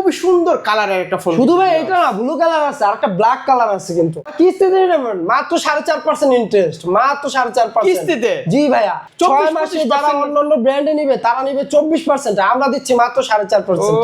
খুবই সুন্দর কালারের একটা ফোন। শুধু ভাই এটা না, ব্লু কালার আছে আর একটা ব্ল্যাক কালার আছে। কিন্তু কিস্তিতে নেবেন মাত্র 4.5% ইন্টারেস্ট, মাত্র 4.5% কিস্তিতে? জি ভাইয়া। 6 মাসে যারা 24% অন্যান্য ব্র্যান্ডে নিবে তারা নিবে 24%, আমরা দিচ্ছি মাত্র 4.5%। ও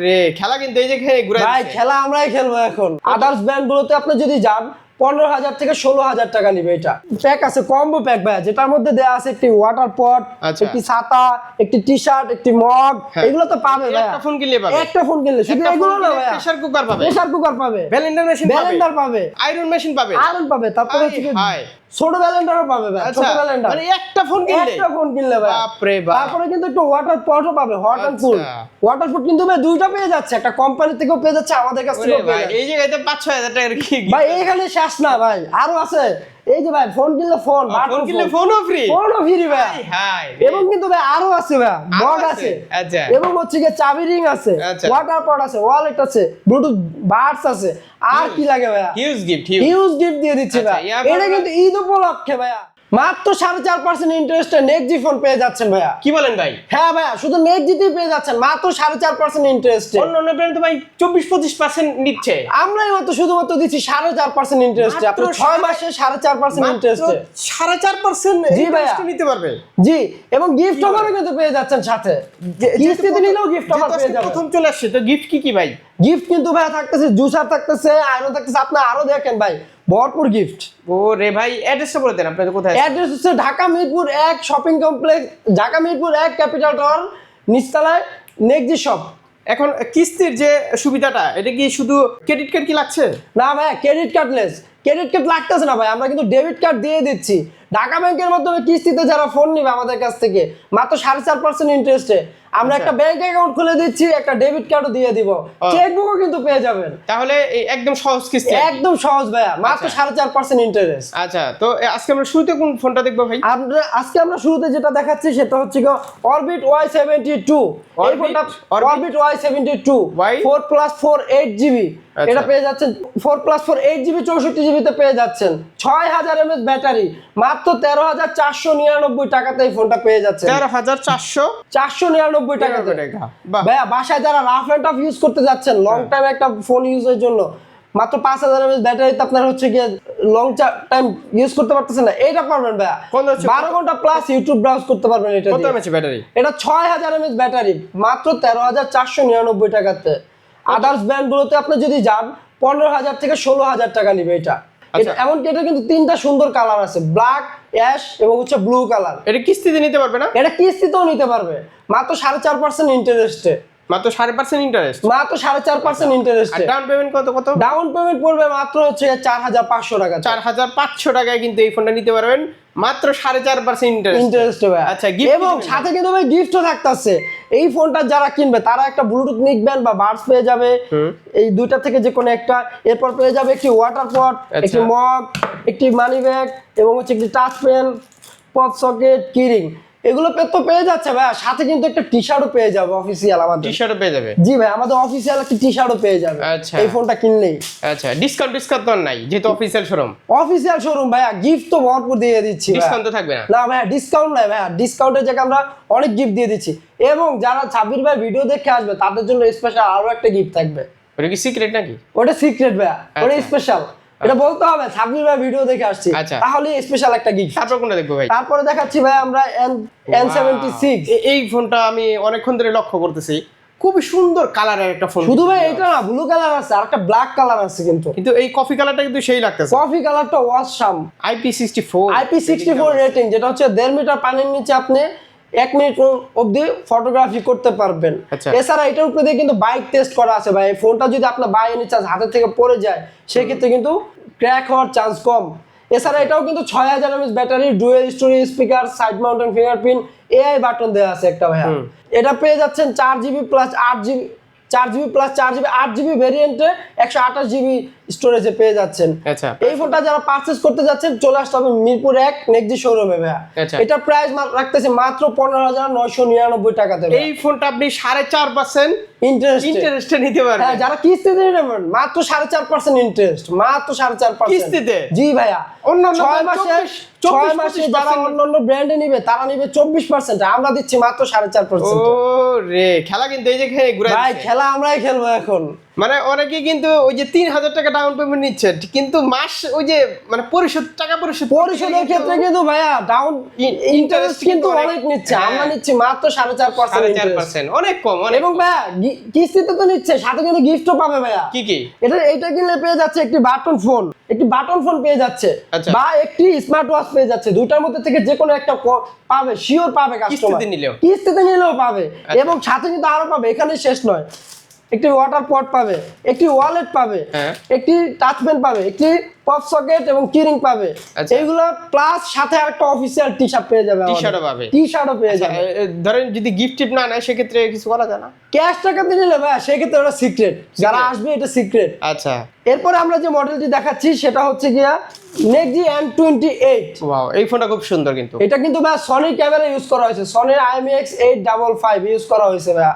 রে, খেলা কিন্তু এই যে ঘুরে ভাই খেলা আমরাই খেলবো এখন। আদার্স ব্র্যান্ড গুলোতে আপনি যদি যান 15,000 থেকে 16,000 টাকা নিবে। এটা প্যাক আছে, কম্বো প্যাক ভাইয়া, যেটার মধ্যে দেয়া আছে একটি ওয়াটার পট, আচ্ছা। একটি ছাতা, একটি টি শার্ট, একটি মগ, এগুলো তো পাবে ভাইয়া। একটা ফোন কিনলে পাবে, একটা ফোন কিনলে শুধু এগুলো না ভাইয়া, প্রেসার কুকার পাবে, প্রেসার কুকার পাবে, ব্লেন্ডার মেশিন পাবে, ব্লেন্ডার পাবে, আয়রন মেশিন পাবে, আয়রন পাবে, তারপরে হচ্ছে কি হাই ছোট ব্লেন্ডারও পাবে ভাই, ছোট ব্লেন্ডার। মানে একটা ফোন কিনলে, একটা ফোন কিনলে ভাই। বাপ রে বাপ। তারপরে কিন্তু একটু ওয়াটার পটও পাবে, হট এন্ড কুল আচ্ছা। ওয়াটার পট। কিন্তু ভাই দুইটা পেয়ে যাচ্ছে, একটা কোম্পানি থেকেও পেয়ে যাচ্ছে, আমাদের কাছ থেকেও পেয়ে যাচ্ছে এই জায়গায় তো 5-6 হাজার টাকার কি ভাই। এইখানে শেষ না ভাই, আরো আছে। এই যে ভাই ফোন কিনলে ফোন, ফোন কিনলে ফোনও ফ্রি, ফোনও ফ্রি ভাই। হাই এবং কিন্তু ভাই আরো আছে ভাই, মগ আছে, আচ্ছা, এবং হচ্ছে কি চাবি রিং আছে, আচ্ছা। ওয়াটার পট আছে, ওয়ালেট আছে, ব্লুটুথ বাডস আছে। আর কি লাগে ভাই? হিউজ গিফট, হিউজ গিফট দিয়ে দিচ্ছি আচ্ছা, ভাই। ইয়ারপর এটা কিন্তু ঈদ উপলক্ষে ভাইয়া মাত্র 4.5% ইন্টারেস্টে নেক্সট জি ফোন পেয়ে যাচ্ছেন ভাইয়া। কি বলেন ভাই? হ্যাঁ ভাইয়া, শুধু নেক্সট জিতেই পেয়ে যাচ্ছেন মাত্র 4.5% ইন্টারেস্টে। অন্য ব্র্যান্ড তো ভাই 24-25% নিচ্ছে, আমরাই মাত্র শুধুমাত্র দিচ্ছি 4.5% ইন্টারেস্টে। আপনি 6 মাসে 4.5% ইন্টারেস্টে 4.5% জি ভাইয়া নিতে পারবে। জি, এবং গিফট অফারও কিন্তু পেয়ে যাচ্ছেন সাথে। কিস্তিতে নিলেও গিফট অফার পেয়ে যাবেন। প্রথম চলে আসছে তো গিফট কি ভাই? গিফট কিন্তু ভাই থাকতেছে, জুসার থাকতেছে, আয়রন থাকতেছে, আপনি আরো দেখেন ভাই ভরপুর গিফট। ও রে ভাই, অ্যাড্রেসটা বলে দেন আপনাদের কোথায়? অ্যাড্রেস হচ্ছে Dhaka Mirpur 1 shopping complex, Dhaka Mirpur 1 capital tower নিচতলায় নেক্সট শপ। এখন কিস্তির যে সুবিধাটা, এটা কি শুধু ক্রেডিট কার্ড কি লাগছে? না ভাই, credit card less, credit card লাগতেছে না ভাই, আমরা কিন্তু ডেবিট কার্ড দিয়ে দিচ্ছি। ঢাকা ব্যাংকের মাধ্যমে কিস্তিতে যারা ফোন নিবে আমাদের কাছ থেকে মাত্র 4.5% ইন্টারেস্টে আমরা একটা ব্যাংক অ্যাকাউন্ট খুলে দিচ্ছি, একটা ডেবিট কার্ডও দিয়ে দিব, চেকবুকও কিন্তু পেয়ে যাবেন। তাহলে এই একদম সহজ কিস্তি, একদম সহজ ভাইয়া, মাত্র 4.5% ইন্টারেস্ট। আচ্ছা, তো আজকে আমরা শুরুতে কোন ফোনটা দেখবো ভাই? আজকে আমরা শুরুতে যেটা দেখাচ্ছি সেটা হচ্ছে অরবিট Y72। এই ফোনটা অরবিট Y72 4+4 8GB। এটা পেয়ে যাচ্ছেন 4+4 8GB 64GB তে পেয়ে যাচ্ছেন। 6000 mAh ব্যাটারি, মাত্র 13,499 টাকাতে এই ফোনটা পেয়ে যাচ্ছেন। 13,499 টাকাতে। বাহ। ভাইয়া বাসায় যারা রাফ এন্ড টাফ ইউজ করতে যাচ্ছেন, লং টাইম একটা ফোন ইউজের জন্য মাত্র 5000 mAh ব্যাটারিতে আপনার হচ্ছে গিয়ে লং টাইম ইউজ করতে পারতেছেন না, এটা পারবেন ভাইয়া। 12 ঘন্টা প্লাস ইউটিউব ব্রাউজ করতে পারবেন এটা কত দিয়ে। mAh battery? এটা 6000 mAh ব্যাটারি, মাত্র 13,499 টাকাতে। আদার্স ব্র্যান্ড গুলোতে আপনি যদি যান 15,000 থেকে 16,000 টাকা নিবে এটা। এমনকি এটা কিন্তু তিনটা সুন্দর কালার আছে, ব্ল্যাক, অ্যাশ এবং হচ্ছে ব্লু কালার। এটা কিস্তিতে নিতে পারবে না? এটা কিস্তিতেও নিতে পারবে মাত্র 4.5% ইন্টারেস্টে। মাত্র 4.5% ইন্টারেস্ট, মাত্র 4.5% ইন্টারেস্টে। ডাউন পেমেন্ট কত? ডাউন পেমেন্ট পড়বে মাত্র হচ্ছে 4,500 টাকা। 4,500 টাকায় কিন্তু এই ফোনটা নিতে পারবেন মাত্র 4.5% ইন্টারেস্ট। আচ্ছা, এবং সাথে কিন্তু ভাই গিফটও থাকতেছে। এই ফোনটা যারা কিনবে তারা একটা ব্লুটুথ নিকব্যান্ড বা বাডস পেয়ে যাবে, এই দুইটা থেকে যে কোনো একটা। এরপর পেয়ে যাবে একটি ওয়াটার পট, একটি মগ, একটি মানি ব্যাগ এবং হচ্ছে একটি টাচ পেন, পপ সকেট, কিরিং, এগুলো তো পেয়ে যাচ্ছে ভাই। সাথে কিন্তু একটা টি শার্টও পেয়ে যাবে অফিসিয়াল, আমাদের টি শার্টও পেয়ে যাবে। জি ভাই, আমাদের অফিসিয়াল একটা টি শার্টও পেয়ে যাবে আচ্ছা, এই ফোনটা কিনলেই। আচ্ছা, ডিসকাউন্ট তো নাই যেহেতু অফিসিয়াল শোরুম? অফিসিয়াল শোরুম ভাইয়া, গিফট তো ভরপুর দিয়ে দিচ্ছি। ডিসকাউন্ট তো থাকবে না? না ভাইয়া, ডিসকাউন্ট নাই ভাইয়া, ডিসকাউন্টের জায়গায় আমরা অনেক গিফট দিয়ে দিচ্ছি। এবং যারা সাব্বির ভাই ভিডিও দেখে আসবে তাদের জন্য স্পেশাল আরো একটা গিফট থাকবে। ওটা কি সিক্রেট নাকি? ওটা সিক্রেট ভাইয়া, ওটা স্পেশাল, এটা বলতে হবে সাব্বির ভাই ভিডিও দেখে আসছি, তাহলে স্পেশাল একটা গিফট। তারপর কোনটা দেখবো ভাই? তারপরে দেখাচ্ছি ভাই আমরা N76। এই ফোনটা আমি অনেকক্ষণ ধরে লক্ষ্য করতেছি, খুবই সুন্দর কালারের একটা ফোন। শুধু ভাই এটা না, ব্লু কালার আছে আর একটা ব্ল্যাক কালার আছে। কিন্তু এই কফি কালারটা কিন্তু সেই লাগতেছে। কফি কালারটা ওয়াসাম। IP64 রেটিং, যেটা হচ্ছে 1.5 মিটার পানির নিচে আপনি 1 মিনিট অবধি ফটোগ্রাফি করতে পারবেন। এছাড়া এটার উপরে দিয়ে কিন্তু বাইক টেস্ট করা আছে ভাই। এই ফোনটা যদি আপনার বাই এনি চান্স হাতের থেকে পড়ে যায় সেক্ষেত্রে কিন্তু ক্র্যাক হওয়ার চান্স কম। এছাড়া এটাও কিন্তু 6000 mAh battery, dual story speaker, side mountain fingerprint, AI button দেওয়া আছে একটা ভাইয়া। এটা পেয়ে যাচ্ছেন 4GB plus 8GB 8GB ভেরিয়েন্টে 128GB স্টোরেজে পেয়ে যাচ্ছেন। আচ্ছা, এই ফোনটা যারা পারচেজ করতে যাচ্ছেন চলে আসতে হবে মিরপুর 1 নেক্সট শোরুমে ভাইয়া। এটা প্রাইস রাখতেছে মাত্র 15,999 টাকাতে। এই ফোনটা আপনি 4.5% ইন্টারেস্টে নিতে পারবেন। হ্যাঁ, যারা কিস্তিতে নেবেন মাত্র 4.5% ইন্টারেস্ট, মাত্র 4.5% কিস্তিতে। জি ভাইয়া, অন্যান্য 6 মাসে 6 মাসে যারা অন্যান্য ব্র্যান্ডে নিবে তারা নিবে 24%, আমরা দিচ্ছি মাত্র 4.5%। ও রে, খেলা কিন্তু এই যে ঘুরে ভাই খেলা আমরাই খেলবো এখন। মানে অনেকে কিন্তু ওই যে 3,000 টাকা ডাউন পেমেন্ট নিচ্ছে, কিন্তু মাস ওই যে মানে পরিশোধের ক্ষেত্রে কিন্তু ভাইয়া ডাউন ইন্টারেস্ট কিন্তু অনেক নিচ্ছে। আমরা নিচ্ছি মাত্র 4.5%, অনেক কম। এবং ভাইয়া কিস্তিতে তো নিচ্ছে, সাথে কিন্তু গিফটও পাবে ভাইয়া। কি এটা কিনলে পেয়ে যাচ্ছে একটি বাটন ফোন পেয়ে যাচ্ছে, বা একটি স্মার্ট ওয়াচ পেয়ে যাচ্ছে। দুইটার মধ্যে থেকে যে কোনো একটা পাবে, শিওর পাবে কাস্টমার, কিস্তিতে নিলেও পাবে। এবং সাথে কিন্তু আরো পাবে, এখানে শেষ নয়, একটি ওয়াটার পট পাবে, একটি ওয়ালেট পাবে, একটি টাচ পেন পাবে, একটি পপ সকেট এবং কিরিং পাবে। এইগুলো প্লাস সাথে আরেকটা অফিশিয়াল টি-শার্ট পেয়ে যাবে, টি-শার্টও পেয়ে যাবে। ধরেন যদি গিফট না নেয় সেক্ষেত্রে কিছু বলা যায় না? ক্যাশ টাকাতে নিলে ভাই সেক্ষেত্রে ওটা সিক্রেট, যারা আসবে এটা সিক্রেট। আচ্ছা, এরপরে আমরা যে মডেলটি দেখাচ্ছি সেটা হচ্ছে গিয়া নেক্সি M28। ওয়াও, এই ফোনটা খুব সুন্দর। কিন্তু এটা কিন্তু ভাই সনি ক্যামেরা ইউজ করা হয়েছে, সনির IMX855 ইউজ করা হয়েছে ভাই।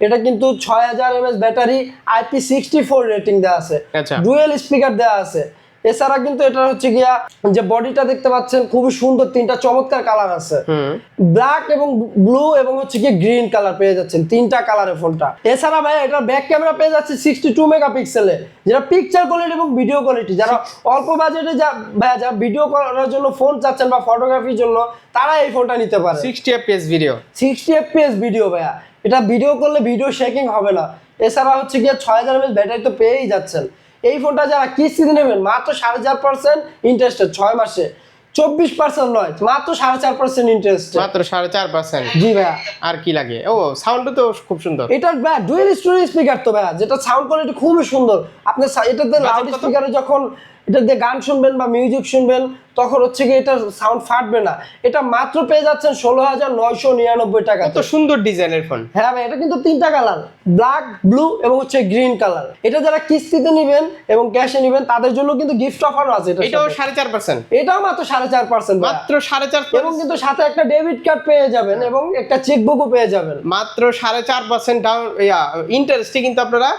এটা কিন্তু 6000 mAh ব্যাটারি, IP64 রেটিং দেওয়া আছে, ডুয়েল স্পিকার দেওয়া আছে। এছাড়া কিন্তু এটা হচ্ছে গিয়া যে বডিটা দেখতে পাচ্ছেন খুবই সুন্দর, তিনটা চমৎকার কালার আছে, ব্ল্যাক এবং ব্লু এবং হচ্ছে গিয়ে গ্রিন কালার পেয়ে যাচ্ছেন, তিনটা কালারে ফোনটা। এছাড়া ভাই এটা ব্যাক ক্যামেরা পেয়ে যাচ্ছে 62 মেগাপিক্সেলে, যেটা পিকচার কোয়ালিটি এবং ভিডিও কোয়ালিটি, যারা অল্প বাজেটে যারা ভিডিও করার জন্য ফোন চাচ্ছেন বা ফটোগ্রাফির জন্য, তারা এই ফোনটা নিতে পারে। 60 fps ভিডিও, 60 fps ভিডিও ভাইয়া, এটা ভিডিও করলে ভিডিও শেকিং হবে না। এছাড়া হচ্ছে গিয়ে 6000 mAh ব্যাটারি তো পেয়েই যাচ্ছেন। এই ফোনটা যারা কিস্তিতে নেবেন মাত্র 4.5% ইন্টারেস্টে 6 মাসে, 24% নয়, মাত্র 4.5% ইন্টারেস্ট, মাত্র 4.5%। জি ভাইয়া। আর কি লাগে? ও সাউন্ডও তো খুব সুন্দর। এটার ভাইয়া ডুয়েল স্টোরেজ স্পিকার তো ভাইয়া, যেটা সাউন্ড কোয়ালিটি খুবই সুন্দর। আপনি এটাতে লাউড স্পিকারে যখন এটা দিয়ে গান শুনবেন বা মিউজিক শুনবেন তখন হচ্ছে কি এটা সাউন্ড ফাটবে না। এটা মাত্র পেয়ে যাচ্ছেন 16,999 টাকা। কত সুন্দর ডিজাইনের ফোন। হ্যাঁ ভাই, এটা কিন্তু তিনটা কালার, ব্ল্যাক, ব্লু এবং হচ্ছে গ্রিন কালার। এটা যারা কিস্তিতে নেবেন এবং ক্যাশে নেবেন তাদের জন্য কিন্তু গিফট অফারও আছে। এটাও 4.5%, এটাও মাত্র 4.5%, মাত্র 4.5%। এবং কিন্তু সাথে একটা ডেবিট কার্ড পেয়ে যাবেন এবং একটা চেকবুকও পেয়ে যাবেন। মাত্র 4.5% ডাউন ইন্টারেস্টে কিন্তু আপনারা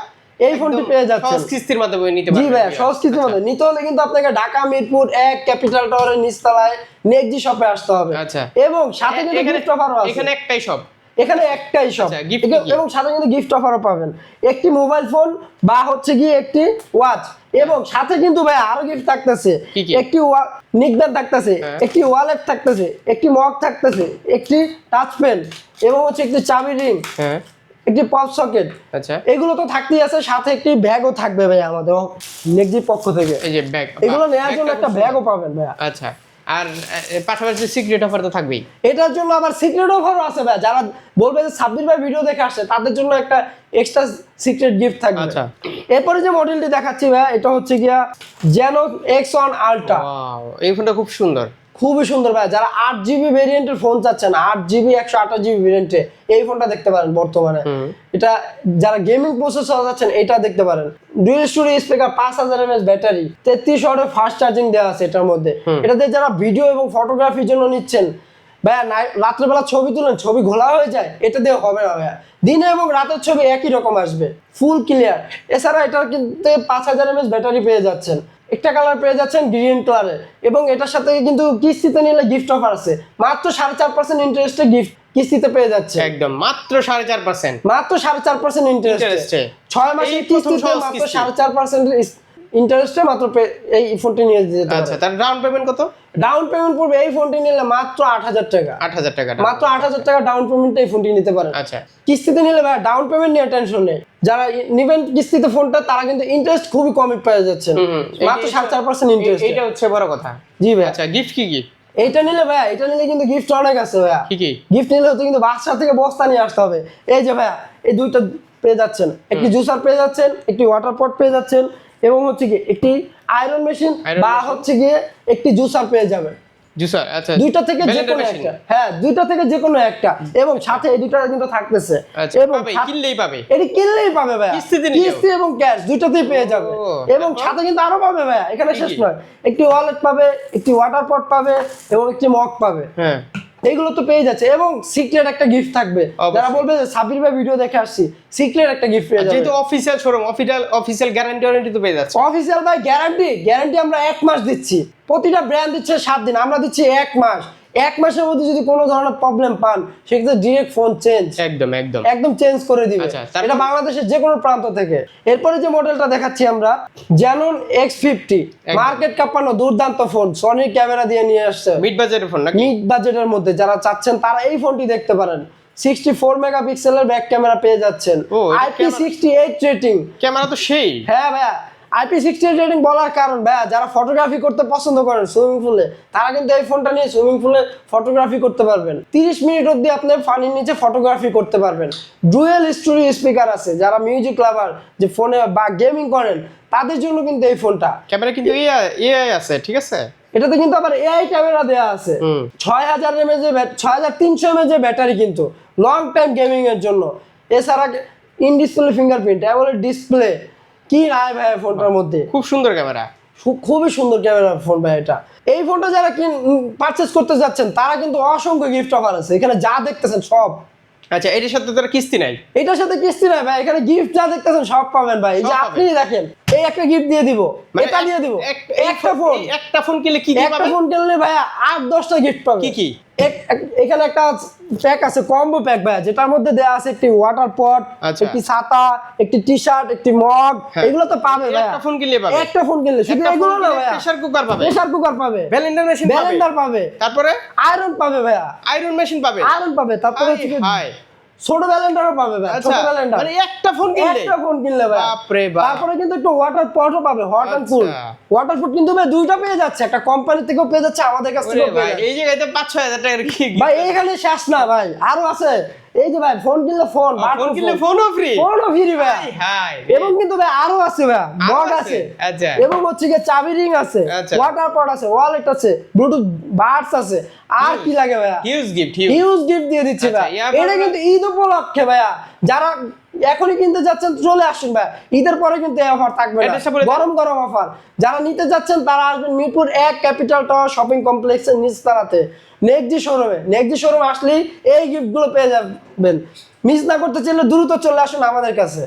এই ফোনটি পেয়ে যাচ্ছেন সহজ কিস্তির মাধ্যমে নিতে পারবেন। জি ভাই, সহজ কিস্তির মাধ্যমে নিতে হলে কিন্তু আপনাকে ঢাকা মিরপুর 1 ক্যাপিটাল টাওয়ারের নিচতলায় নেক্সি শপে আসতে হবে। আচ্ছা, এবং সাথে কিন্তু গিফট অফারও আছে। এখানে একটাই শপ, এবং সাথে কিন্তু গিফট অফারও পাবেন, একটি মোবাইল ফোন বা হচ্ছে গিয়ে একটি ওয়াচ। এবং সাথে কিন্তু ভাই আরো গিফট থাকতেছে, একটি নিকব্যান্ড থাকতেছে, একটি ওয়ালেট থাকতেছে, একটি মগ থাকতেছে, একটি টাচ পেন এবং হচ্ছে একটি চাবি রিং, একটি পপ সকেট। আচ্ছা, এগুলো তো থাকতেই আছে, সাথে একটি ব্যাগও থাকবে ভাই আমাদের নেক্সির পক্ষ থেকে। এই যে ব্যাগ, এগুলো নেওয়ার জন্য একটা ব্যাগও পাবেন ভাই। আচ্ছা, আর পাশাপাশি সিক্রেট অফার তো থাকবেই। এটার জন্য আবার সিক্রেট অফারও আছে ভাই, যারা বলবে যে সাব্বির ভাই ভিডিও দেখে আসছে তাদের জন্য একটা এক্সট্রা সিক্রেট গিফট থাকবে। আচ্ছা, এরপরে যে মডেলটি দেখাচ্ছি ভাই এটা হচ্ছে গিয়া Genos X1 Ultra। ওয়াও, এই ফোনটা খুব সুন্দর, খুবই সুন্দর ভাই। যারা 8GB ভেরিয়েন্টের ফোন চাচ্ছেন, 8GB 128GB ভেরিয়েন্টে এই ফোনটা দেখতে পারেন বর্তমানে। এটা যারা গেমিং প্রসেসর চাচ্ছেন এটা দেখতে পারেন। Dual storage speaker, 5000 mAh battery, 33 ওয়াটের ফাস্ট চার্জিং দেওয়া আছে এটার মধ্যে। এটাতে যারা ভিডিও এবং ফটোগ্রাফির জন্য নিচ্ছেন ভাইয়া, রাত্রেবেলা ছবি তুলেন, ছবি ঘোলা হয়ে যায়, এটা দিয়ে হবে না ভাইয়া। দিনে এবং রাতের ছবি একই রকম আসবে, ফুল ক্লিয়ার। এছাড়া এটার কিন্তু 5000 mAh ব্যাটারি পেয়ে যাচ্ছেন, একটা কালার পেয়ে যাচ্ছেন গ্রিন কালারে। এবং এটার সাথে কিন্তু কিস্তিতে নিলে গিফট অফার আছে, মাত্র 4.5% ইন্টারেস্টে গিফট কিস্তিতে পেয়ে যাচ্ছে। একদম মাত্র 4.5%, মাত্র 4.5% ইন্টারেস্টে 6 মাসের কিস্তিতে মাত্র 4.5% ইন্টারেস্টে মাত্র এই ফোনটি নিয়ে যেতে পারবেন। আচ্ছা, তার ডাউন পেমেন্ট কত? ডাউন পেমেন্ট পড়বে এই ফোনটি নিলে মাত্র 8,000 টাকা। 8,000 টাকা, মাত্র 8,000 টাকা ডাউন পেমেন্টে এই ফোনটি নিতে পারেন। আচ্ছা, কিস্তিতে নিলে ভাই ডাউন পেমেন্ট নিয়ে টেনশন নেই। যারা নিবেন কিস্তিতে ফোনটা তারা কিন্তু ইন্টারেস্ট খুবই কমই পেয়ে যাচ্ছেন, মাত্র 4.5% ইন্টারেস্ট। এটা হচ্ছে বড় কথা। জি ভাই। আচ্ছা, গিফট কি কি? এইটা নিলে ভাইয়া, এটা নিলে কিন্তু গিফট অনেক আছে ভাইয়া। কি গিফট নিলে হচ্ছে কিন্তু বাসা থেকে বস্তা নিয়ে আসতে হবে। এই যে ভাইয়া এই দুইটা পেয়ে যাচ্ছেন, একটি জুসার পেয়ে যাচ্ছেন, একটি ওয়াটার পট পেয়ে যাচ্ছেন এবং হচ্ছে কি একটি আয়রন মেশিন বা হচ্ছে গিয়ে একটি জুসার পেয়ে যাবেন। জুসার, আচ্ছা দুইটা থেকে যে Blender কোনো machine। একটা, হ্যাঁ দুইটা থেকে যে কোনো একটা, এবং সাথে এই দুইটা কিন্তু থাকতেছে, আচ্ছা এবং পাবে, কিনলেই পাবে। এটি কিনলেই পাবে ভাইয়া, কিস্তিতে নিলেও? কিস্তি এবং ক্যাশ দুইটাতেই পেয়ে যাবে। ও, এবং তারপর? সাথে কিন্তু আরো পাবে ভাইয়া, এখানে কি শেষ কি? নয়, একটি ওয়ালেট পাবে, একটি ওয়াটার পট পাবে এবং একটি মগ পাবে। হ্যাঁ এইগুলো তো পেয়ে যাচ্ছে, এবং সিক্রেট একটা গিফট থাকবে। অবশ্যই। যারা বলবে যে সাবির ভাই ভিডিও দেখে আসছি, সিক্রেট একটা গিফট পেয়ে যাবে। যেহেতু অফিসিয়াল শোরুম, অফিসিয়াল গ্যারান্টি তো পেয়ে যাচ্ছে। অফিসিয়াল ভাই গ্যারান্টি আমরা 1 মাস দিচ্ছি, প্রতিটা ব্র্যান্ড দিচ্ছে 7 দিন, আমরা দিচ্ছি 1 মাস। 1 মাসের মধ্যে যদি কোনো ধরনের প্রবলেম পান, সেক্ষেত্রে ডিরেক্ট ফোন চেঞ্জ, একদম চেঞ্জ করে দিবে। আচ্ছা, তারপর? এটা বাংলাদেশের যে কোনো প্রান্ত থেকে। এরপরে যে মডেলটা দেখাচ্ছি আমরা, Canon X50, মার্কেট কাঁপানো দুর্দান্ত ফোন, সনির ক্যামেরা দিয়ে নিয়ে আসছে, মিড বাজেটের ফোন নাকি? মিড বাজেটের মধ্যে যারা চাচ্ছেন তারা এই ফোনটি দেখতে পারেন। 64 মেগাপিক্সেলের ব্যাক ক্যামেরা পেয়ে যাচ্ছেন, ও, এটা IP68 রেটিং। ক্যামেরা তো সেই। হ্যাঁ ভাইয়া, IP68 রেটিং বলার কারণ ভাইয়া, যারা ফটোগ্রাফি করতে পছন্দ করেন সুইমিং পুলে, তারা কিন্তু এই ফোনটা নিয়ে সুইমিং পুলে ফটোগ্রাফি করতে পারবেন। 30 মিনিট অবধি আপনি পানির নিচে ফটোগ্রাফি করতে পারবেন। ডুয়েল স্টোরি স্পিকার আছে, যারা মিউজিক লাভার, যে ফোনে বা গেমিং করেন, তাদের জন্য কিন্তু এই ফোনটা। ক্যামেরা কিন্তু এআই আছে, ঠিক আছে? এটাতে কিন্তু আবার এআই ক্যামেরা দেওয়া আছে। 6000 mAh 6300 mAh ব্যাটারি, কিন্তু লং টাইম গেমিং এর জন্য। এছাড়া in display fingerprint, AMOLED display, কি নাই ভাই ফোনটার মধ্যে। খুব সুন্দর ক্যামেরা। খুবই সুন্দর ক্যামেরা ফোন ভাই এটা। এই ফোনটা যারা পারচেজ করতে যাচ্ছেন, তারা কিন্তু অসংখ্য গিফট অফার আছে, এখানে যা দেখতেছেন সব। আচ্ছা, এটার সাথে তোর কিস্তি নাই? এটার সাথে কিস্তি নাই ভাই, এখানে গিফট যা দেখতেছেন সব পাবেন ভাই। এই যে সব আপনি পাবেন। দেখেন, এই একটা গিফট দিয়ে দিব, এটা দিয়ে দিব, একটা ফোন, একটা ফোন কিনলে কি কি একটা পাবে? ফোন কিনলে ভাইয়া 8-10টা গিফট পাবে। কি কি? এখানে একটা প্যাক আছে, কম্বো প্যাক ভাইয়া, যেটার মধ্যে দেয়া আছে একটি ওয়াটার পট, আচ্ছা। একটি ছাতা, একটি টি শার্ট, একটি মগ, হ্যাঁ। এগুলো তো পাবে ভাইয়া। একটা ফোন কিনলে পাবে? একটা ফোন কিনলে শুধু এগুলো না ভাইয়া, প্রেসার কুকার পাবে, প্রেসার কুকার পাবে, ব্লেন্ডার মেশিন পাবে, ব্লেন্ডার পাবে, তারপরে আয়রন পাবে ভাইয়া, আয়রন মেশিন পাবে, আয়রন পাবে, তারপরে হচ্ছে কি হাই ছোট ব্লেন্ডারও পাবে ভাই, আচ্ছা, ছোট ব্লেন্ডার মানে একটা ফোন কিনলে? একটা ফোন কিনলে ভাই। বাপ রে বাপ। তারপরে কিন্তু একটু ওয়াটার পটও পাবে, হট এন্ড কুল। আচ্ছা। ওয়াটার পট কিন্তু ভাই দুইটা পেয়ে যাচ্ছে, একটা কোম্পানি থেকেও পেয়ে যাচ্ছে, আমাদের কাছ ওরে থেকেও পেয়ে ভাই, যাচ্ছে। এই জায়গায় তো 5-6 হাজার টাকার কি ভাই এইখানে শেষ না ভাই, আরো আছে। এই যে ভাই ফোন কিনলে ফোন, ফোন কিনলে ফোনও ফ্রি? ফোনও ফ্রি ভাই। হাই এবং কিন্তু ভাই আরো আছে ভাই, আরো মগ আছে? আছে, আচ্ছা। এবং হচ্ছে কি চাবি রিং আছে, আচ্ছা। ওয়াটার পট আছে, ওয়ালেট আছে, ব্লুটুথ বাডস আছে, আর কি লাগে ভাইয়া? হিউজ গিফট, হিউজ গিফট দিয়ে দিচ্ছি আচ্ছা, ভাই। এরপর এটা কিন্তু ঈদ উপলক্ষে ভাইয়া, যারা এখনই কিনতে যাচ্ছেন চলে আসুন ভাই, ঈদের পরে কিন্তু এই অফার থাকবে না, অ্যাড্রেসটা বলে দিন। গরম গরম অফার। যারা নিতে যাচ্ছেন তারা আসবেন মিরপুর 1 ক্যাপিটাল টাওয়ার শপিং কমপ্লেক্সের নিচতলাতে নেক্সট শোরুমে। নেক্সট শোরুম আসলেই এই গিফটগুলো পেয়ে যাবেন। মিস না করতে চাইলে দ্রুত চলে আসুন আমাদের কাছে।